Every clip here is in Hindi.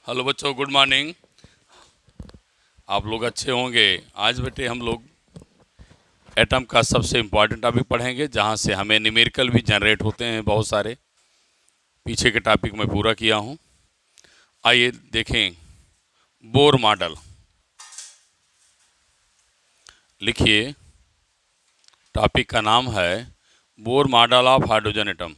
हेलो बच्चों, गुड मॉर्निंग। आप लोग अच्छे होंगे। आज बेटे हम लोग एटम का सबसे इम्पोर्टेंट टॉपिक पढ़ेंगे, जहाँ से हमें न्यूमेरिकल भी जनरेट होते हैं बहुत सारे। पीछे के टॉपिक मैं पूरा किया हूँ। आइए देखें। बोर मॉडल लिखिए। टॉपिक का नाम है Bohr model of hydrogen atom.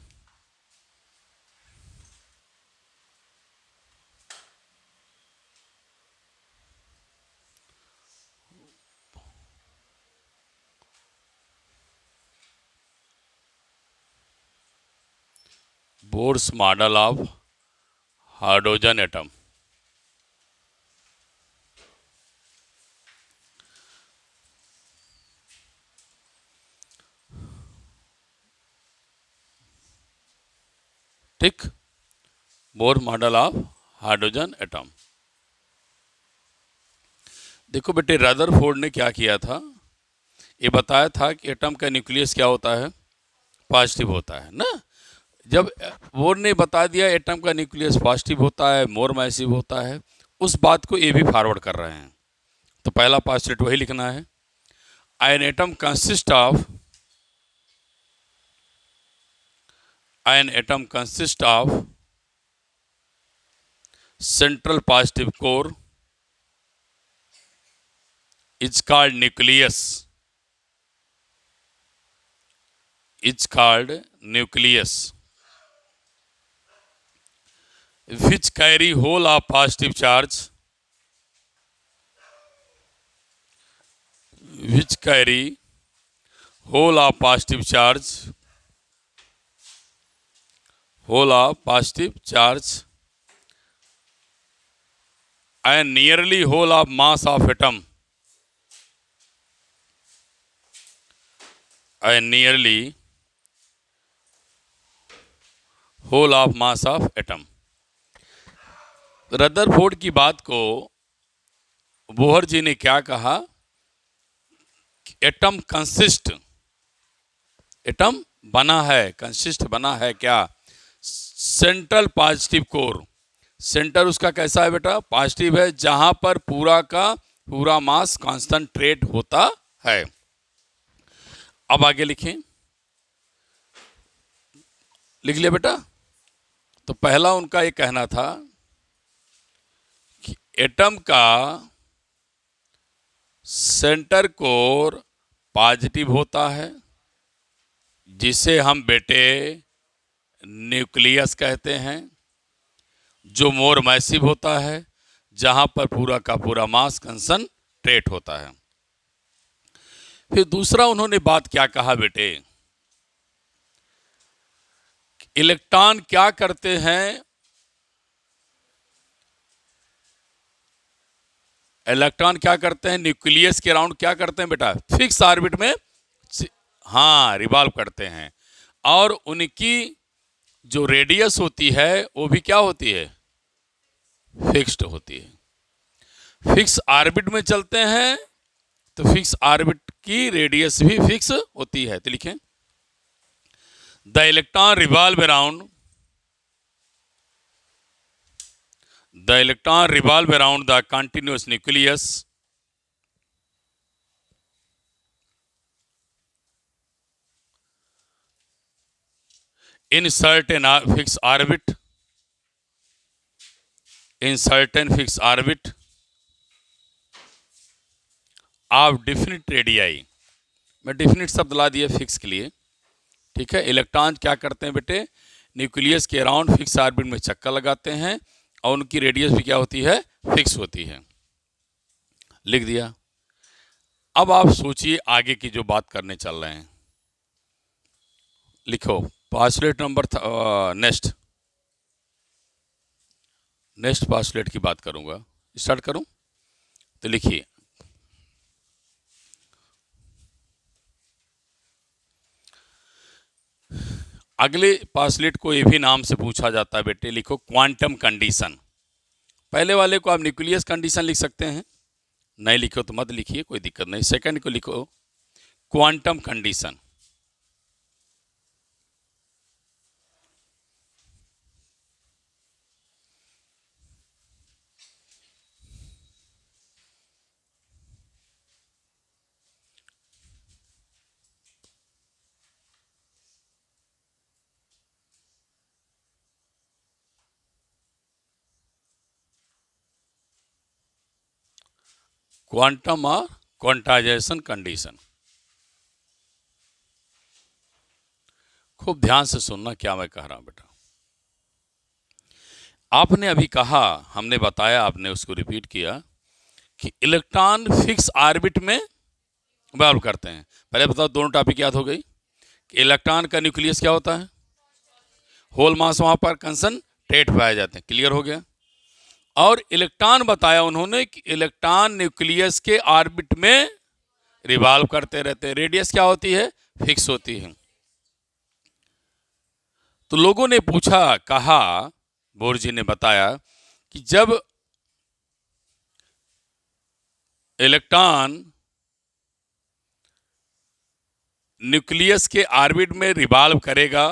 Bohr's model of hydrogen atom. ठीक। Bohr model of hydrogen atom. देखो बेटे, रदरफोर्ड ने क्या किया था, ये बताया था कि एटम का न्यूक्लियस क्या होता है, पॉजिटिव होता है ना। जब बोर ने बता दिया एटम का न्यूक्लियस पॉजिटिव होता है, मोर मैसिव होता है, उस बात को ये भी फॉरवर्ड कर रहे हैं। तो पहला पास्टलेट वही लिखना है। An atom consist of central positive core is called nucleus. Which carry whole of positive charge, which carry whole of positive charge, and nearly whole of mass of atom, and nearly whole of mass of atom। Rutherford की बात को बोहर जी ने क्या कहा, एटम बना है, कंसिस्ट बना है क्या, सेंट्रल पॉजिटिव कोर। सेंटर उसका कैसा है बेटा, पॉजिटिव है, जहां पर पूरा का पूरा मास कॉन्सेंट्रेट होता है। अब आगे लिखें। लिख लिया बेटा। तो पहला उनका ये कहना था कि एटम का सेंटर कोर पॉजिटिव होता है, जिसे हम बेटे न्यूक्लियस कहते हैं, जो मोर मैसिव होता है, जहां पर पूरा का पूरा मास कंसंट्रेट होता है। फिर दूसरा उन्होंने बात क्या कहा बेटे, इलेक्ट्रॉन क्या करते हैं, न्यूक्लियस के अराउंड क्या करते हैं बेटा, फिक्स ऑर्बिट में हाँ रिवॉल्व करते हैं। और उनकी जो रेडियस होती है वो भी क्या होती है, फिक्स्ड होती है। फिक्स ऑर्बिट में चलते हैं तो फिक्स ऑर्बिट की रेडियस भी फिक्स होती है। तो लिखें, the electron revolve around the continuous nucleus in certain fixed orbit of definite radii। मैं डिफिनिट शब्द ला दिया फिक्स के लिए। ठीक है। इलेक्ट्रॉन क्या करते हैं बेटे, न्यूक्लियस के अराउंड फिक्स ऑर्बिट में चक्कर लगाते हैं, और उनकी रेडियस भी क्या होती है, फिक्स होती है। लिख दिया। अब आप सोचिए आगे की जो बात करने चल रहे हैं। लिखो पास्टुलेट नंबर नेक्स्ट पास्टुलेट की बात करूंगा। स्टार्ट करूं? तो लिखिए, अगले पास्टुलेट को ये भी नाम से पूछा जाता है बेटे। लिखो क्वांटम कंडीशन। पहले वाले को आप न्यूक्लियस कंडीशन लिख सकते हैं, नहीं लिखो तो मत लिखिए, कोई दिक्कत नहीं। सेकंड को लिखो क्वांटम कंडीशन। क्वांटम और क्वांटाइजेशन कंडीशन। खूब ध्यान से सुनना क्या मैं कह रहा हूं बेटा। आपने अभी कहा, हमने बताया, आपने उसको रिपीट किया कि इलेक्ट्रॉन फिक्स ऑर्बिट में रिवॉल्व करते हैं। पहले बताओ, दोनों टॉपिक याद हो गई कि इलेक्ट्रॉन का न्यूक्लियस क्या होता है, होल मास वहां पर कंसंट्रेट पाए जाते हैं। क्लियर हो गया। और इलेक्ट्रॉन बताया उन्होंने कि इलेक्ट्रॉन न्यूक्लियस के ऑर्बिट में रिवॉल्व करते रहते हैं। रेडियस क्या होती है, फिक्स होती है। तो लोगों ने पूछा, कहा, बोर जी ने बताया कि जब इलेक्ट्रॉन न्यूक्लियस के ऑर्बिट में रिवॉल्व करेगा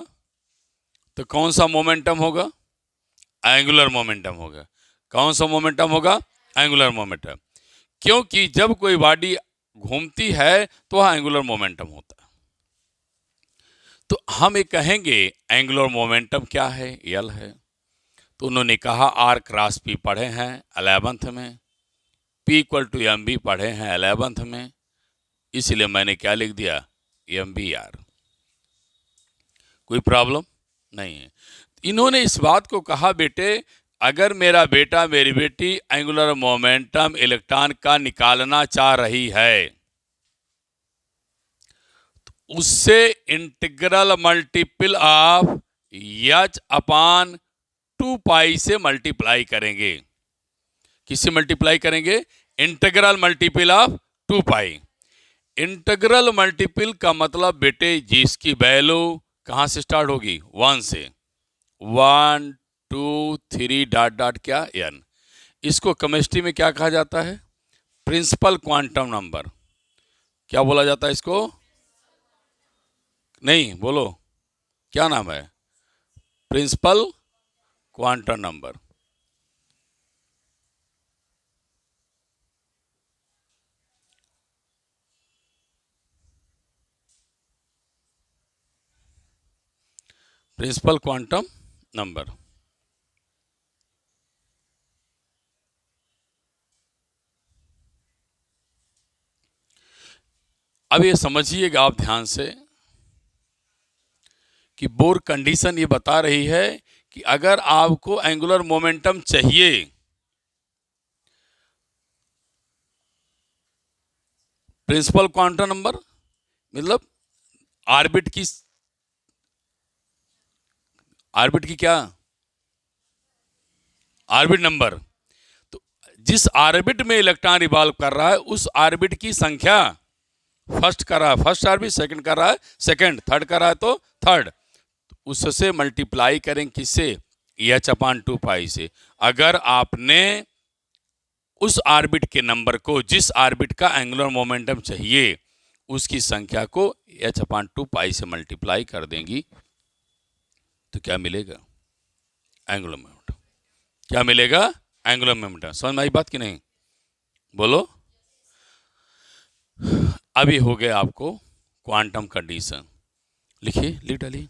तो कौन सा मोमेंटम होगा, एंगुलर मोमेंटम होगा। कौन सा मोमेंटम होगा, एंगुलर मोमेंटम। क्योंकि जब कोई बॉडी घूमती है तो वह एंगुलर मोमेंटम होता है। तो हम ये कहेंगे एंगुलर मोमेंटम क्या है, यल है। तो उन्होंने कहा आर क्रॉस पी पढ़े हैं 11th में, P equal to M B पढ़े हैं 11th में, इसलिए मैंने क्या लिख दिया, एम बी आर। कोई प्रॉब्लम नहीं है। इन्होंने इस बात को कहा, बेटे अगर मेरा बेटा मेरी बेटी एंगुलर मोमेंटम इलेक्ट्रॉन का निकालना चाह रही है तो उससे इंटीग्रल मल्टीपल ऑफ एच अपान 2 पाई से मल्टीप्लाई करेंगे। किससे मल्टीप्लाई करेंगे, integral multiple of 2 pi. Integral multiple का मतलब बेटे जिसकी वैल्यू कहां से स्टार्ट होगी, 1 से, 1 2 3 डॉट डॉट क्या, n। इसको केमिस्ट्री में क्या कहा जाता है, प्रिंसिपल क्वांटम नंबर। क्या बोला जाता है इसको, नहीं बोलो, क्या नाम है, principal quantum number. Principal quantum number. अब ये समझिएगा आप ध्यान से कि बोर कंडीशन ये बता रही है कि अगर आपको एंगुलर मोमेंटम चाहिए, प्रिंसिपल क्वांटम नंबर मतलब ऑर्बिट की, ऑर्बिट की क्या, ऑर्बिट नंबर। तो जिस ऑर्बिट में इलेक्ट्रॉन रिवॉल्व कर रहा है उस ऑर्बिट की संख्या, फर्स्ट कर रहा है फर्स्ट ऑर्बिट, सेकंड कर रहा है सेकंड, थर्ड कर रहा है तो थर्ड, उससे मल्टीप्लाई करें किससे, एच अपान 2 पाई से। अगर आपने उस ऑर्बिट के नंबर को, जिस ऑर्बिट का एंगुलर मोमेंटम चाहिए, उसकी संख्या को एच अपान 2 पाई से मल्टीप्लाई कर देंगी तो क्या मिलेगा, एंगुलर मोमेंटम। क्या मिलेगा, एंगुलर मोमेंटम। समझ में आई बात कि नहीं, बोलो। अभी हो गया आपको क्वांटम कंडीशन। लिखिए, लिख डालिए।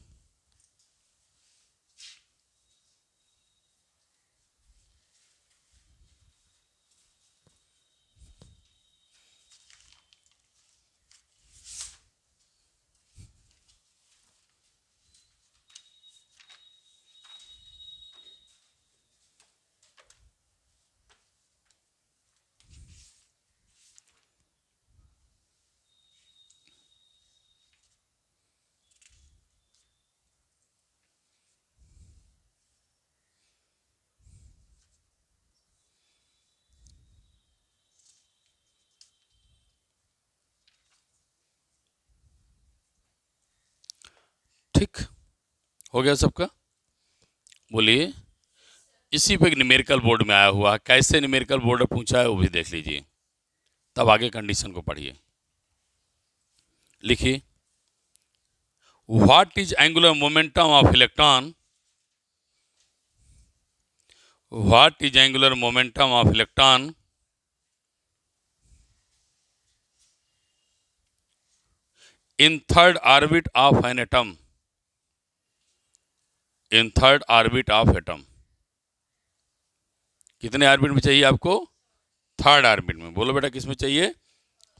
ठीक हो गया सबका, बोलिए। इसी पे न्यूमेरिकल बोर्ड में आया हुआ है, कैसे न्यूमेरिकल बोर्ड में पूछा है वो भी देख लीजिए, तब आगे कंडीशन को पढ़िए। लिखिए, what is angular momentum of electron, what is angular momentum of electron in third orbit of an atom, in third orbit of atom. कितने ऑर्बिट में चाहिए आपको, थर्ड ऑर्बिट में। बोलो बेटा किस में चाहिए?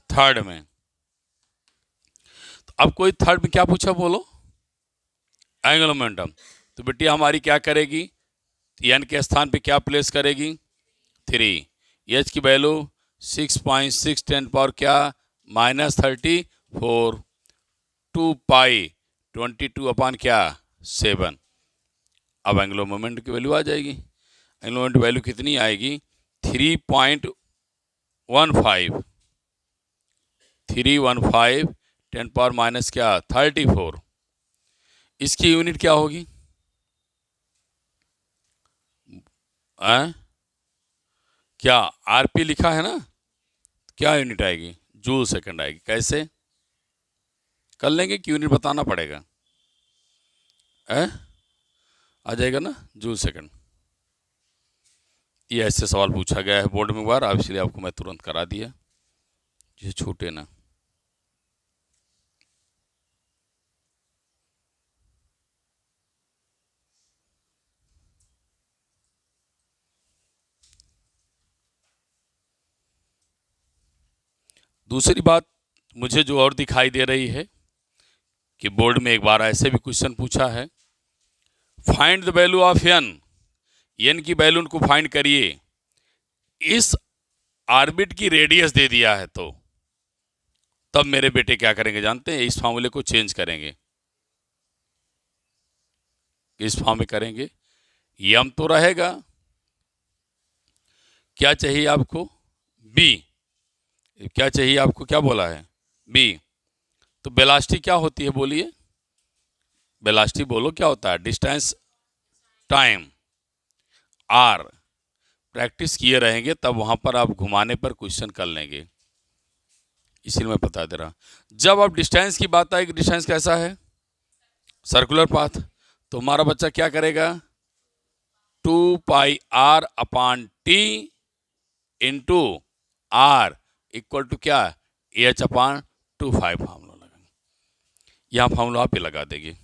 थर्ड में। तो अब कोई थर्ड में क्या पूछा बोलो? Angular momentum. तो बेटी हमारी क्या करेगी? एन के स्थान पे क्या प्लेस करेगी? 3। एच की वैल्यू 6.6 10 पावर क्या? -34। 2 पाई 22 अपान क्या? 7। अब एंगुलर मोमेंट की वैल्यू आ जाएगी। एंगुलर मोमेंट वैल्यू कितनी आएगी? 3.15। 315 10 पावर माइनस क्या? 34। इसकी यूनिट क्या होगी? क्या आरपी लिखा है ना? क्या यूनिट आएगी? जूल सेकंड आएगी। कैसे कर लेंगे कि यूनिट बताना पड़ेगा? आ जाएगा ना जूल सेकंड। ये ऐसे सवाल पूछा गया है बोर्ड में बार, अब इसलिए आपको मैं तुरंत करा दिया, ये छूटे ना। दूसरी बात मुझे जो और दिखाई दे रही है कि बोर्ड में एक बार ऐसे भी क्वेश्चन पूछा है, find the value of N. N की वैल्यू उनको फाइंड करिए। इस ऑर्बिट की रेडियस दे दिया है तो तब मेरे बेटे क्या करेंगे जानते हैं? इस फॉर्मूले को चेंज करेंगे। इस फॉर्म में करेंगे। यम तो रहेगा, क्या चाहिए आपको? बी। क्या चाहिए आपको? क्या बोला है? बी। तो वेलोसिटी क्या होती है बोलिए? वेलोसिटी बोलो क्या होता है? Distance time are. प्रैक्टिस किए रहेंगे तब वहां पर आप घुमाने पर क्वेश्चन कर लेंगे, इसलिए मैं बता दे रहा। जब आप डिस्टेंस की बात आएगी, डिस्टेंस कैसा है? Circular path. तो हमारा बच्चा क्या करेगा? 2πr upon T into R equal to क्या? एच अपान 2/5 फार्मूला लगाएंगे। यहाँ फार्मूला आप ही लगा देंगे।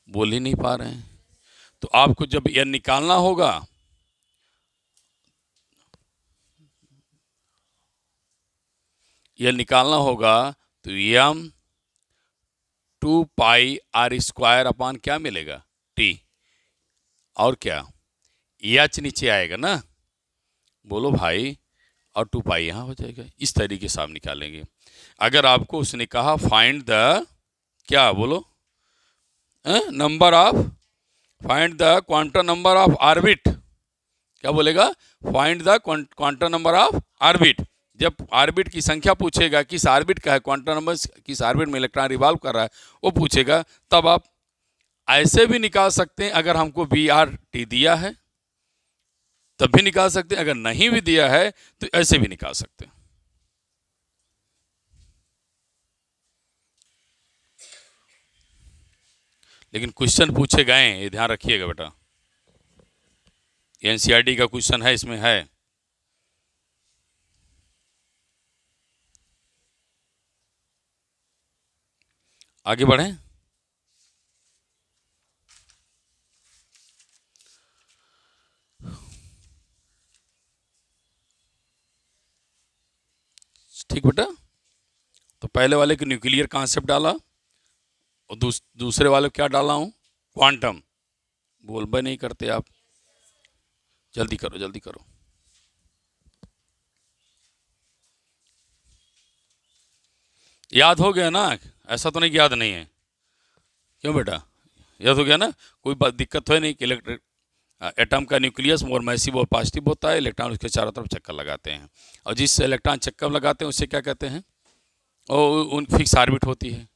बोल ही नहीं पा रहे हैं। तो आपको जब यह निकालना होगा, तो यम 2πr² अपान क्या मिलेगा? टी। और क्या? एच नीचे आएगा ना? बोलो भाई। और 2π यहाँ हो जाएगा। इस तरीके से आप निकालेंगे। अगर आपको उसने कहा फाइंड द क्या बोलो number of, find the quantum number of orbit, क्या बोलेगा? Find the quantum number of orbit. जब ऑर्बिट की संख्या पूछेगा, किस ऑर्बिट का है क्वांटम नंबर, किस ऑर्बिट में इलेक्ट्रॉन रिवॉल्व कर रहा है, वो पूछेगा, तब आप ऐसे भी निकाल सकते हैं। अगर हमको BRT दिया है तब भी निकाल सकते हैं, अगर नहीं भी दिया है तो ऐसे भी निकाल सकते हैं। लेकिन क्वेश्चन पूछे गए, ये ध्यान रखिएगा बेटा। NCERT का क्वेश्चन है, इसमें है। आगे बढ़ें। ठीक बेटा। तो पहले वाले के न्यूक्लियर कॉन्सेप्ट डाला और दूसरे वाले क्या डाला हूं? क्वांटम। बोल बे नहीं करते आप, जल्दी करो जल्दी करो। याद हो गया ना? ऐसा तो नहीं याद नहीं है? क्यों बेटा? याद हो गया ना? कोई बात दिक्कत है नहीं कि इलेक्ट्रिक एटम का न्यूक्लियस मोर मैसिव और पॉजिटिव होता है, इलेक्ट्रॉन उसके चारों तरफ चक्कर लगाते हैं, और जिस इलेक्ट्रॉन चक्कर लगाते हैं उससे क्या कहते हैं? और उन फिक्स ऑर्बिट होती है,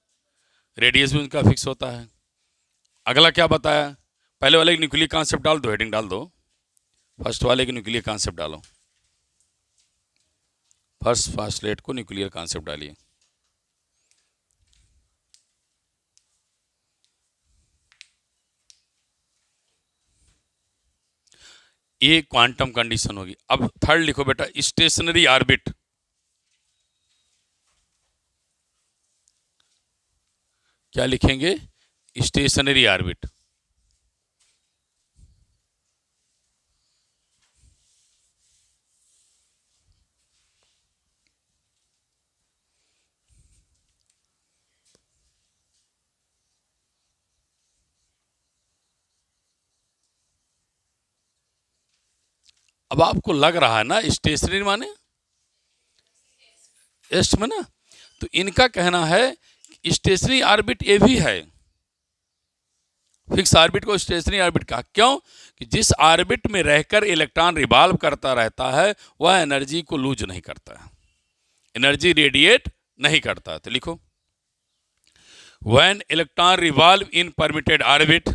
रेडियस भी उनका फिक्स होता है। अगला क्या बताया? पहले वाले की न्यूक्लियर कॉन्सेप्ट डाल दो, हेडिंग डाल दो। फर्स्ट वाले की न्यूक्लियर कॉन्सेप्ट डालो। फर्स्ट फास्टलेट को न्यूक्लियर कॉन्सेप्ट डालिए। ये क्वांटम कंडीशन होगी। अब थर्ड लिखो बेटा, स्टेशनरी ऑर्बिट। क्या लिखेंगे? Stationery orbit. अब आपको लग रहा है ना स्टेशनरी माने एस्ट में ना, तो इनका कहना है स्टेशनरी ऑर्बिट ये भी है। फिक्स ऑर्बिट को स्टेशनरी ऑर्बिट कहा, क्यों कि जिस ऑर्बिट में रहकर इलेक्ट्रॉन रिवॉल्व करता रहता है वह एनर्जी को लूज नहीं करता है, एनर्जी रेडिएट नहीं करता। तो लिखो when electron revolve in permitted orbit,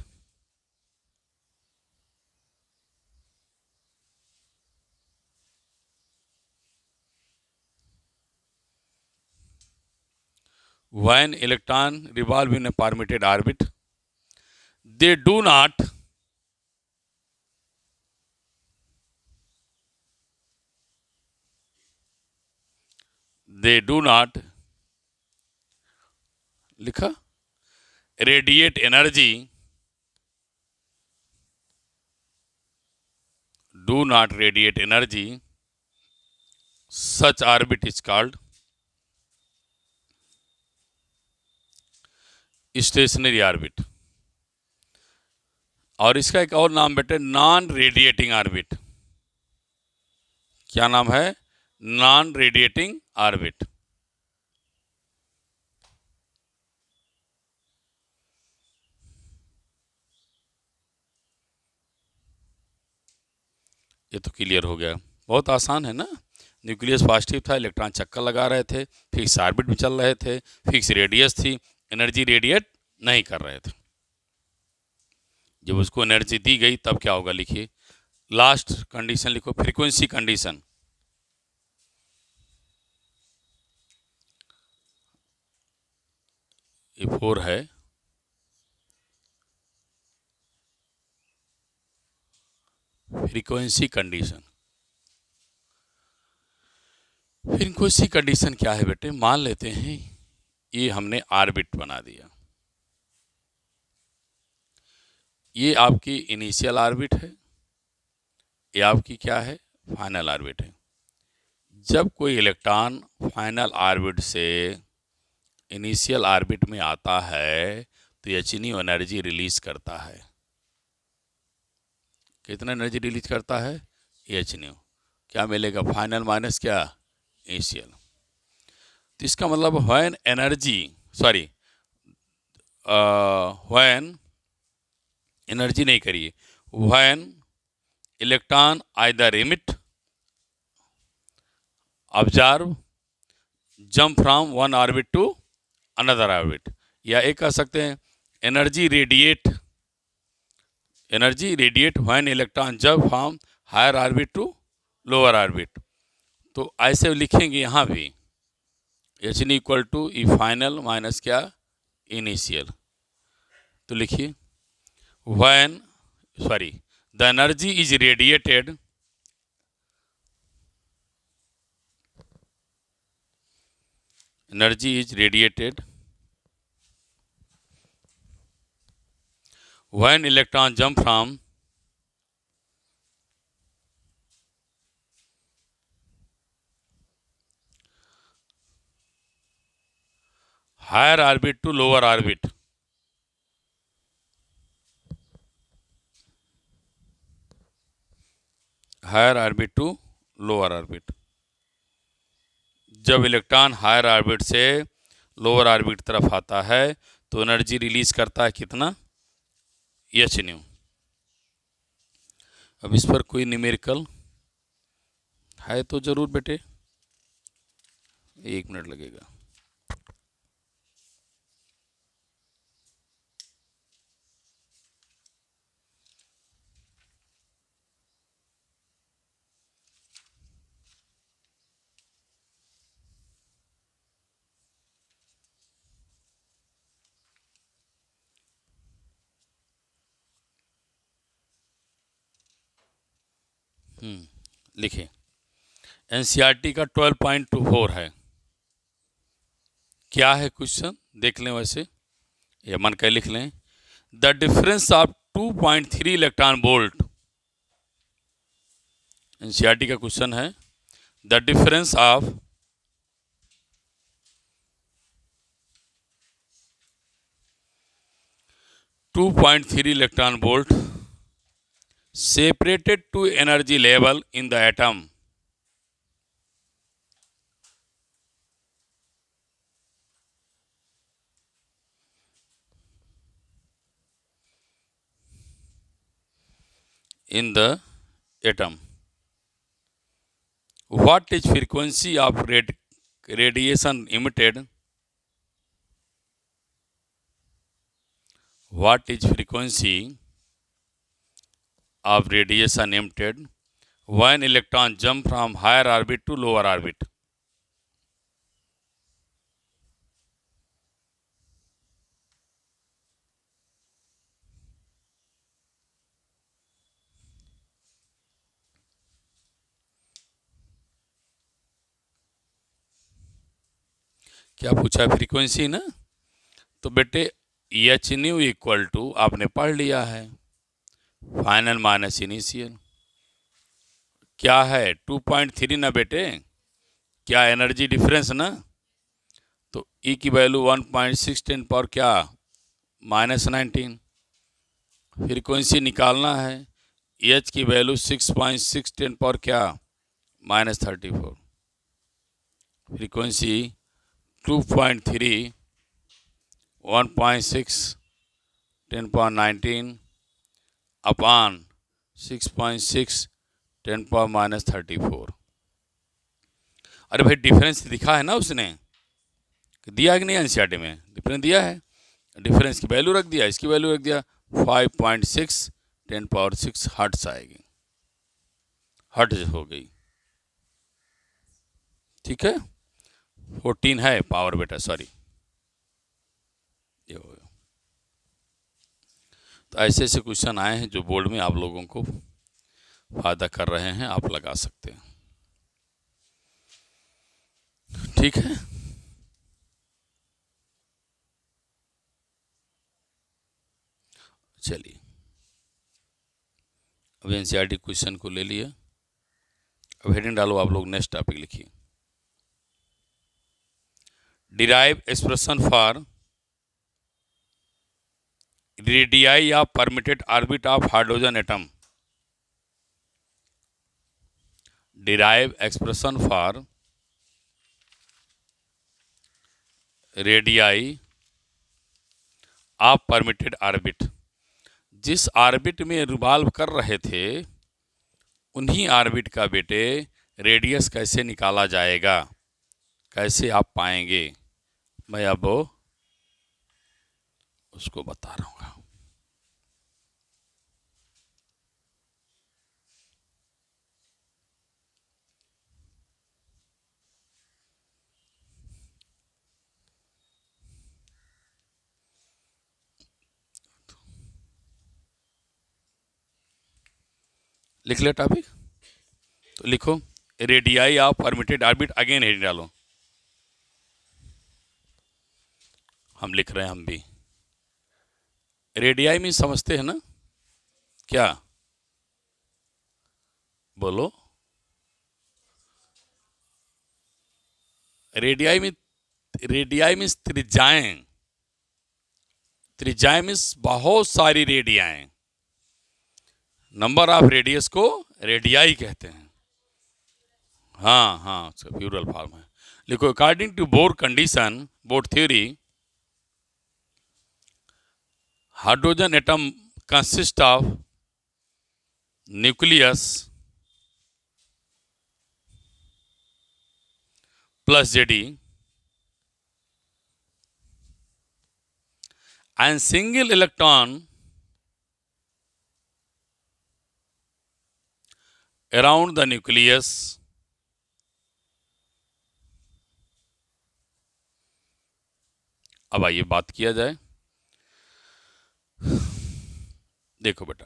when electron revolve in a permitted orbit, they do not लिखा radiate energy, do not radiate energy, such orbit is called stationary orbit। और इसका एक और नाम बेटे नॉन रेडिएटिंग ऑर्बिट। क्या नाम है? Non radiating orbit. ये तो क्लियर हो गया, बहुत आसान है ना। न्यूक्लियस पॉजिटिव था, इलेक्ट्रॉन चक्कर लगा रहे थे, फिक्स ऑर्बिट में चल रहे थे, फिक्स रेडियस थी, एनर्जी रेडिएट नहीं कर रहे थे। जब उसको एनर्जी दी गई तब क्या होगा, लिखिए लास्ट कंडीशन लिखो, फ्रीक्वेंसी कंडीशन। ये 4 है, फ्रीक्वेंसी कंडीशन। फ्रीक्वेंसी कंडीशन क्या है बेटे, मान लेते हैं ये हमने ऑर्बिट बना दिया, ये आपकी इनिशियल ऑर्बिट है, ये आपकी क्या है, फाइनल ऑर्बिट है। जब कोई इलेक्ट्रॉन फाइनल ऑर्बिट से इनिशियल ऑर्बिट में आता है तो एच न्यू एनर्जी रिलीज करता है। कितना एनर्जी रिलीज करता है? H nu. क्या मिलेगा? फाइनल माइनस क्या, इनिशियल। तो इसका मतलब when energy sorry when energy नहीं करिए, when electron either emit, absorb, jump from one orbit to another orbit, या एक कह सकते हैं energy radiate when electron jump from higher orbit to lower orbit. तो ऐसे लिखेंगे यहाँ भी H N equal to E final minus क्या, इनिशियल। तो लिखिए when the energy is radiated when electron jump from higher orbit to lower orbit, higher orbit to lower orbit. जब इलेक्ट्रॉन हायर ऑर्बिट से लोअर ऑर्बिट तरफ आता है तो एनर्जी रिलीज करता है कितना, एच न्यू। अब इस पर कोई न्यूमेरिकल है तो जरूर बेटे, 1 मिनट लगेगा। लिखिए एनसीईआरटी का 12.24 है। क्या है क्वेश्चन देख लें, वैसे या मन के लिख लें। The difference of 2.3 electron volt, NCERT का क्वेश्चन है the difference of 2.3 electron volt separated to energy level in the atom. In the atom. What is frequency of radiation emitted? What is frequency of radiation emitted when electron jump from higher orbit to lower orbit? क्या पूछा? फ्रीक्वेंसी ना? तो बेटे एच न्यू इक्वल टू आपने पढ़ लिया है, फाइनल माइनस इनिशियल। क्या है? 2.3 ना बेटे? क्या एनर्जी डिफरेंस ना? तो ई की वैल्यू 1.610 पर क्या -19। फ्रीक्वेंसी निकालना है, एच की वैल्यू 6.610 पर क्या -34। Frequency 2.3 1.6 10 upon 6.6 10 -34। अरे भाई डिफरेंस दिखा है ना उसने, दिया है कि नहीं? एनसीईआरटी में डिफरेंस दिया है, डिफरेंस की वैल्यू रख दिया, इसकी वैल्यू रख दिया, 5.6 10 हर्ट्ज आएगी, हर्ट्ज हो गई। ठीक है, 14 है पावर बेटा, सॉरी ये हो गया। तो ऐसे ऐसे क्वेश्चन आए हैं जो बोर्ड में आप लोगों को फायदा कर रहे हैं, आप लगा सकते हैं। ठीक है, चलिए अब एनसीईआरटी क्वेश्चन को ले लिए। अब हेडिंग डालो आप लोग, नेक्स्ट टॉपिक लिखिए, डिराइव एक्सप्रेशन फॉर रेडियाई या permitted orbit of hydrogen atom. Derive expression for radii of permitted orbit. जिस ऑर्बिट में रिवॉल्व कर रहे थे उन्हीं ऑर्बिट का बेटे रेडियस कैसे निकाला जाएगा, कैसे आप पाएंगे, मैं अब उसको बता रहा हूँ। लिख ले टॉपिक, तो लिखो radii of permitted orbit, again heading डालो। हम लिख रहे हैं, हम भी रेडियाई में समझते हैं ना? क्या बोलो? रेडियाई में, रेडियाई में त्रिज्याएं, त्रिज्याएं मीन्स बहुत सारी रेडियाएं, नंबर ऑफ रेडियस को रेडियाई कहते हैं। हाँ हाँ, उसका प्लूरल फॉर्म है। लिखो according to Bohr condition, Bohr theory, hydrogen atom consist of nucleus plus Z e and single electron around the nucleus अब आइए बात किया जाए। देखो बेटा,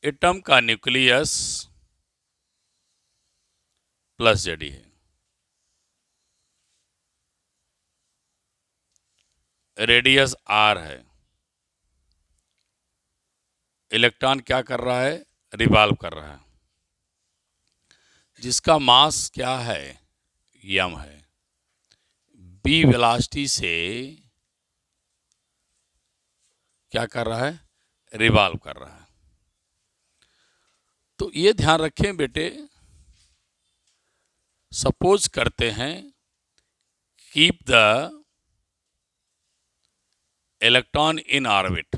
एटम का न्यूक्लियस प्लस जेडी है, रेडियस आर है, इलेक्ट्रॉन क्या कर रहा है? रिवॉल्व कर रहा है, जिसका मास क्या है? यम है, बी वेलोसिटी से क्या कर रहा है? रिवॉल्व कर रहा है। तो ये ध्यान रखें बेटे, सपोज करते हैं keep the electron in orbit.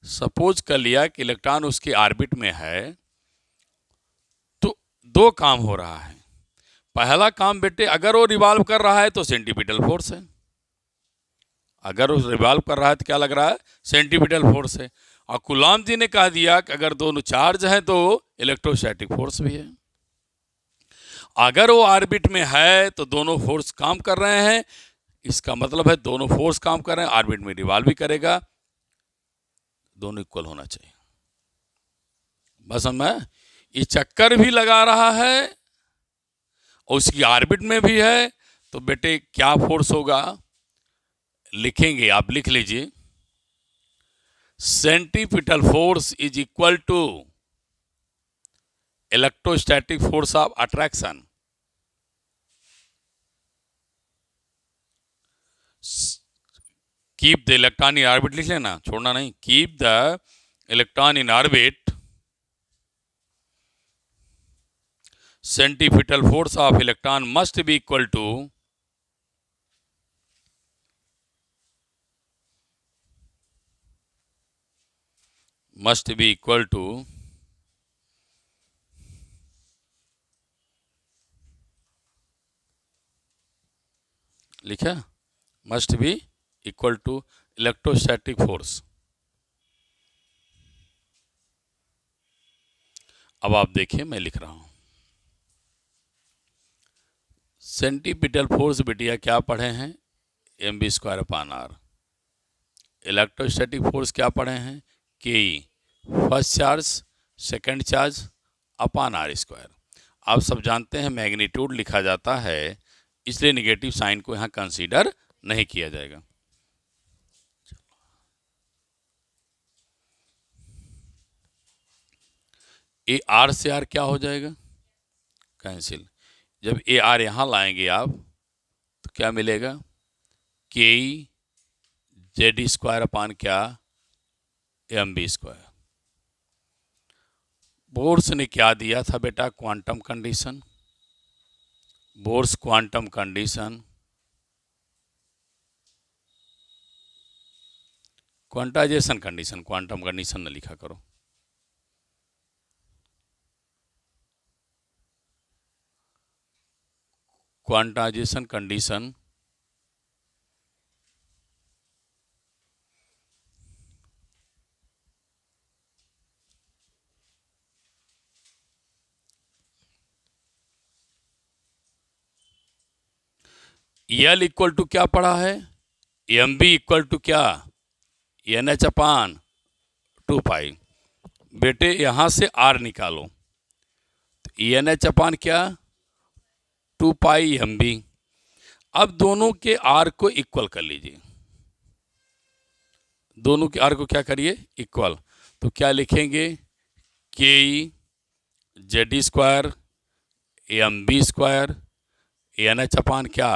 Suppose कर लिया कि इलेक्ट्रॉन उसके ऑर्बिट में है, तो दो काम हो रहा है। पहला काम बेटे, अगर वो रिवॉल्व कर रहा है तो सेंटीपिटल फोर्स है। अगर वो रिवॉल्व कर रहा है तो क्या लग रहा है? सेंटीपिटल फोर्स है। और कूलॉम जी ने कह दिया कि अगर दोनों चार्ज हैं तो इलेक्ट्रोस्टैटिक फोर्स भी है। अगर वो ऑर्बिट में है तो दोनों फोर्स काम कर रहे हैं, इसका मतलब है दोनों फोर्स काम कर रहे हैं, ऑर्बिट में रिवॉल्व भी करेगा, दोनों इक्वल होना चाहिए। बस मैं ये चक्कर भी लगा रहा है और उसकी ऑर्बिट में भी है, तो बेटे क्या फोर्स होगा? लिखेंगे, आप लिख लीजिए, centripetal force is equal to electrostatic force of attraction. Keep the electron in orbit लिख लेना, छोड़ना नहीं। Keep the electron in orbit, centripetal force of electron must be equal to लिखा, must be equal to electrostatic force. अब आप देखिए, मैं लिख रहा हूं, सेंटीपिटल फोर्स बिटिया क्या पढ़े हैं? mv² upon R. Electrostatic force क्या पढ़े हैं? के फर्स्ट चार्ज सेकंड चार्ज अपान r²। आप सब जानते हैं मैग्नीट्यूड लिखा जाता है, इसलिए निगेटिव साइन को यहाँ कंसीडर नहीं किया जाएगा। ए आर से आर क्या हो जाएगा? कैंसिल। जब ए आर यहाँ लाएंगे आप तो क्या मिलेगा? के z² अपान क्या? mv²। बोर्स ने क्या दिया था बेटा? Quantum condition. Bohr's quantum condition, quantization condition, quantum condition न लिखा करो। Quantization condition L equal to क्या पढ़ा है? mv इक्वल टू क्या? NH upon 2 pi. बेटे यहां से R निकालो, तो NH अपान क्या? 2 पाई mv। अब दोनों के R को इक्वल कर लीजिए, दोनों के R को क्या करिए? इक्वल। तो क्या लिखेंगे? के z² mv² NH अपान क्या?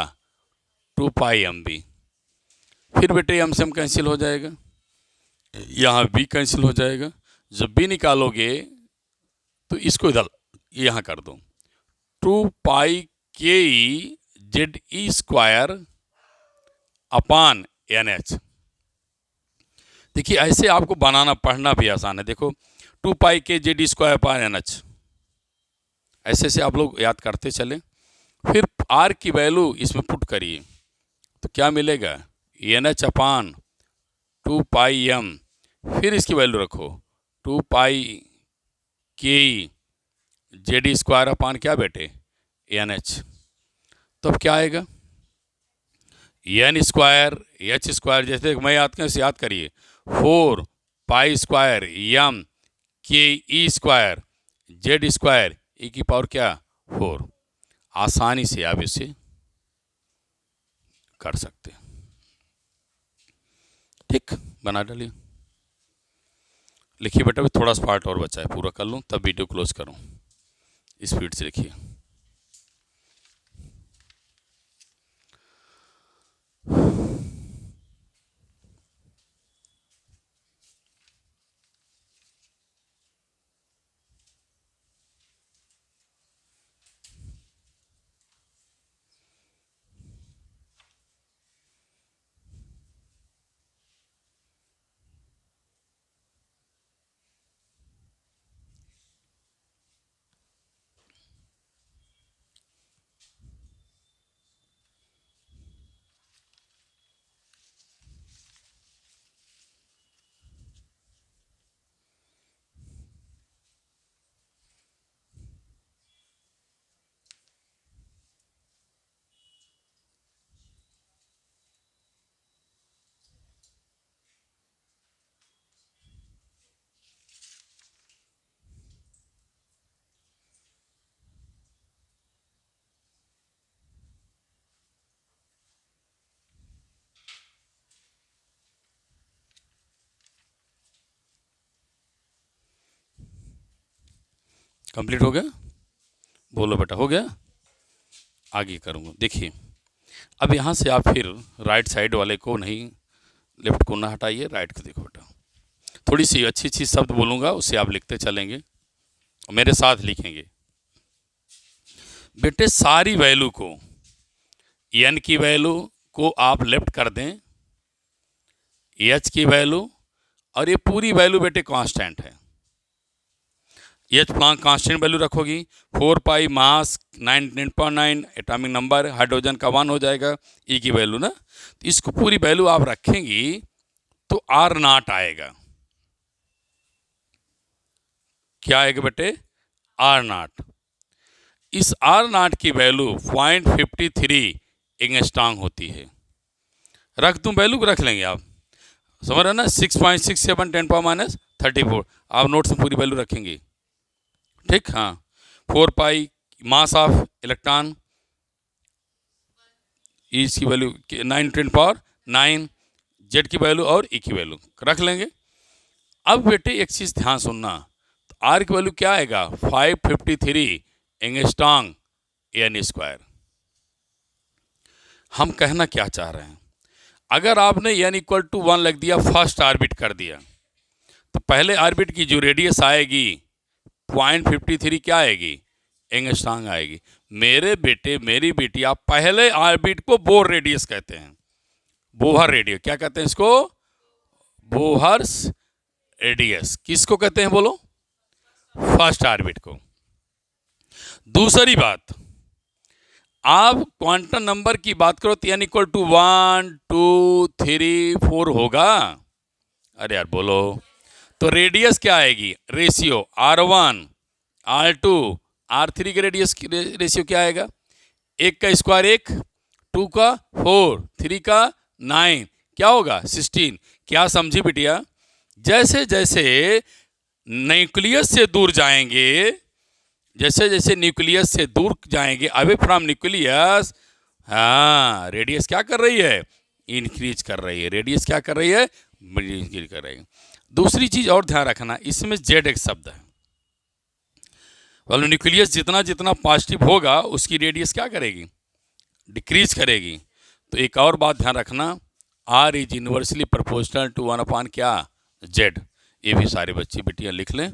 2 पाई mv। फिर बेटे m से m कैंसिल हो जाएगा, यहाँ b कैंसिल हो जाएगा। जब b निकालोगे तो इसको इधर यहाँ कर दो, 2 पाई के ZE² अपान NH। देखिए ऐसे आपको बनाना पढ़ना भी आसान है। देखो 2 पाई के ZE² अपान NH, ऐसे से आप लोग याद करते चले। फिर R की वैल्यू इसमें पुट करिए तो क्या मिलेगा? NH अपान 2 पाई m। फिर इसकी वैल्यू रखो 2 पाई के ZE² अपान क्या बेटे? NH। तो अब क्या आएगा? n² h², जैसे मैं याद करें याद करिए, 4 पाई² m के E² Z² e की पावर क्या? 4। आसानी से आप इसे कर सकते हैं। ठीक, बना डालिए। लिखिए बेटा, भी थोड़ा सा पार्ट और बचा है, पूरा कर लूँ तब वीडियो क्लोज करूँ। स्पीड से लिखिए। कंप्लीट हो गया? बोलो बेटा, हो गया? आगे करूँगा। देखिए, अब यहाँ से आप फिर राइट साइड वाले को नहीं, लेफ्ट को ना हटाइए, राइट को देखो बेटा। थोड़ी सी अच्छी अच्छी शब्द बोलूँगा, उससे आप लिखते चलेंगे, मेरे साथ लिखेंगे। बेटे सारी वैल्यू को, एन की वैल्यू को आप लेफ्ट कर दें, एच की वैल्यू, और ये पूरी वैल्यू बेटे कांस्टेंट है। एच प्लैंक कांस्टेंट वैल्यू रखोगी, 4 पाई मास 9.9 एटॉमिक नंबर, हाइड्रोजन का 1 हो जाएगा, ई की वैल्यू ना। तो इसको पूरी वैल्यू आप रखेंगी तो आर नॉट आएगा। क्या आएगा बेटे? R naught. इस आर नॉट की वैल्यू 0.53 एंगस्ट्रॉम होती है। रख दूं वैल्यू को, रख लेंगे आप, समझ रहे ना? 6.67 10⁻34 आप नोट्स में पूरी वैल्यू रखेंगे, ठीक? हाँ, 4 पाई मास ऑफ इलेक्ट्रॉन, इसकी वैल्यू 9 जेड की वैल्यू और ई की वैल्यू रख लेंगे। अब बेटे एक चीज़ ध्यान सुनना, तो आर की वैल्यू क्या आएगा? 553 एंगस्ट्रॉम एन स्क्वायर। हम कहना क्या चाह रहे हैं, अगर आपने एन इक्वल टू 1 लिख दिया, फर्स्ट ऑर्बिट कर दिया, तो पहले ऑर्बिट की जो रेडियस आएगी 0.53 क्या आएगी? एंगस्ट्रॉम आएगी। मेरे बेटे मेरी बेटी, आप पहले ऑर्बिट को बोर रेडियस कहते हैं, बोहर रेडियस। क्या कहते हैं इसको? Bohr's radius. किसको कहते हैं बोलो? फर्स्ट ऑर्बिट को। दूसरी बात, आप क्वांटम नंबर की बात करो तो एन इक्वल टू 1 2 3 4 होगा। अरे यार बोलो, तो रेडियस क्या आएगी? रेशियो R1 R2 R3 के रेशियो क्या आएगा? 1 का स्क्वायर 1, 2 का 4, 3 का 9, क्या होगा? 16। क्या समझी बिटिया? जैसे जैसे न्यूक्लियस से दूर जाएंगे, जैसे जैसे न्यूक्लियस से दूर जाएंगे, अवे फ्रॉम न्यूक्लियस, हाँ, रेडियस क्या कर रही है? इंक्रीज कर रही है। रेडियस क्या कर रही है? इंक्रीज कर रही है। दूसरी चीज और ध्यान रखना, इसमें जेड एक शब्द है। न्यूक्लियस जितना जितना पॉजिटिव होगा उसकी रेडियस क्या करेगी? डिक्रीज करेगी। तो एक और बात ध्यान रखना, R is universally proportional to 1 क्या? जेड। ये भी सारे बच्चे बेटियां लिख लें,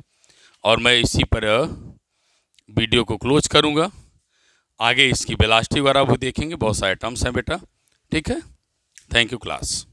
और मैं इसी पर वीडियो को क्लोज करूंगा। आगे इसकी वेलोसिटी वगैरह वो देखेंगे, बहुत सारे टर्म्स हैं बेटा, ठीक है? Thank you class.